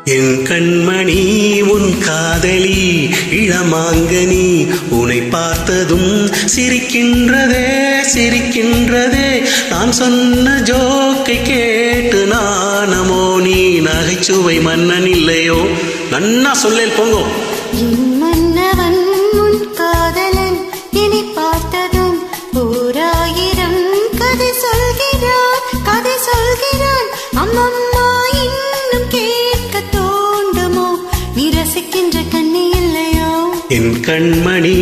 என் கண்மணி உன் காதலி இளமாங்கனி உன்னை பார்த்ததும் சிரிக்கின்றதே சிரிக்கின்றதே நான் சொன்ன ஜோக்கை கேட்டு நானமோ நீ நகைச்சுவை மன்னன் இல்லையோ நன்னா சொல்லேல் போங்கோ மன்னவன் உன் காதலன் என்னை பார்த்ததும் ஓராயிரம் கதை சொல்கிறான் அம்மம்மா இன்னும் கேட்க தோண்டுமோ நீ ரசிக்கின்ற கண்ணி இல்லையோ என் கண்மணி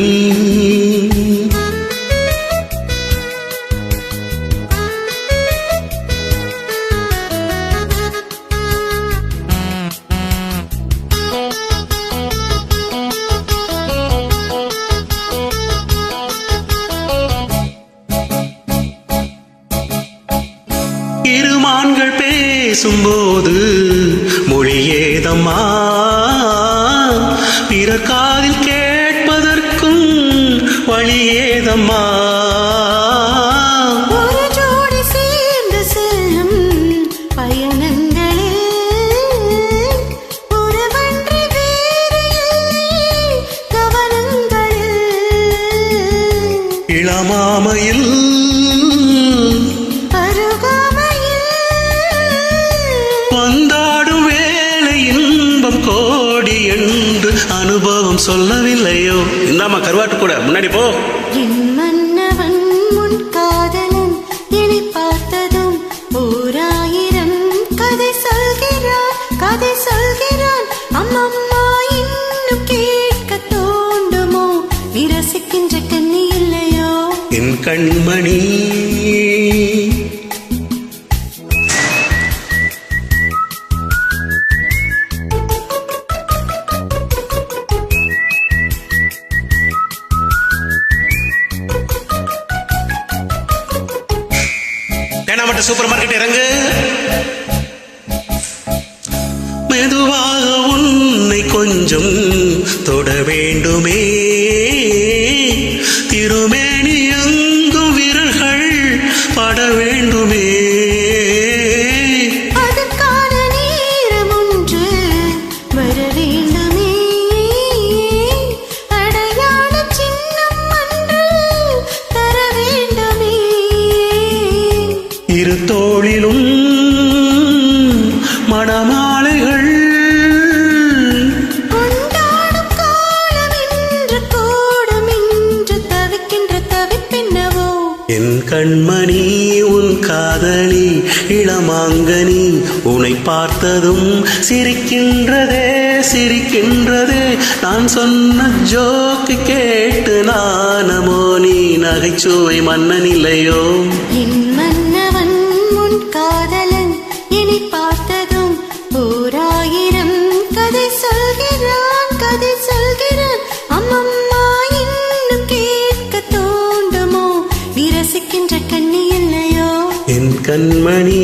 இருமான்கள் பேசும்போது மொழியேதம்மா பிற காதில் கேட்பதற்கும் வழியேதம்மா ஒரு ஜோடி சேர்ந்து செல்லும் பயணங்களில் ஒருவன்று வேறு கவனங்களில் இளமாமையில் வந்தாடும் வேலை இன்பம் கோடி என்று அனுபவம் சொல்லவில்லையோ இந்தாமா கருவாட்டு கூட முன்னாடி போ என் மன்னவன் உன் காதலன் என்னை பார்த்ததும் ஓராயிரம் கதை சொல்கிறான் அம்மம்மா இன்னும் கேட்க தோண்டுமோ நீ ரசிக்கின்ற கண்ணி இல்லையோ என் கண்மணி தேனாம்பட்டு சூப்பர் மார்க்கெட் இறங்கு மெதுவாக உன்னை கொஞ்சம் தொட வேண்டுமே திருமேனி எங்கும் விரல்கள் பட வேண்டுமே அதற்கான நேரம் ஒன்று வர வேண்டுமே அடையாள சின்னம் ஒன்று தர வேண்டுமே இரு தோளிலும் மணமாலைகள் கொண்டாடும் காலம் என்று கூடும் என்று தவிக்கின்ற தவிப்பென்னவோ என் கண்மணி உன் காதலி இளமாங்கனி உன்னை பார்த்ததும் சிரிக்கின்றதே சிரிக்கின்றதே நான் சொன்ன ஜோக்கு கேட்டு நானமோ நீ நகைச்சுவை மன்னன் இல்லையோ என் மன்னவன் உன் காதலன் என்னை பார்த்ததும் ஓராயிரம் கதை சொல்கிறான் அம்மம்மா இன்னும் கேட்க தோண்டுமோ நீ ரசிக்கின்ற கண்ணி இல்லையோ என் கண்மணி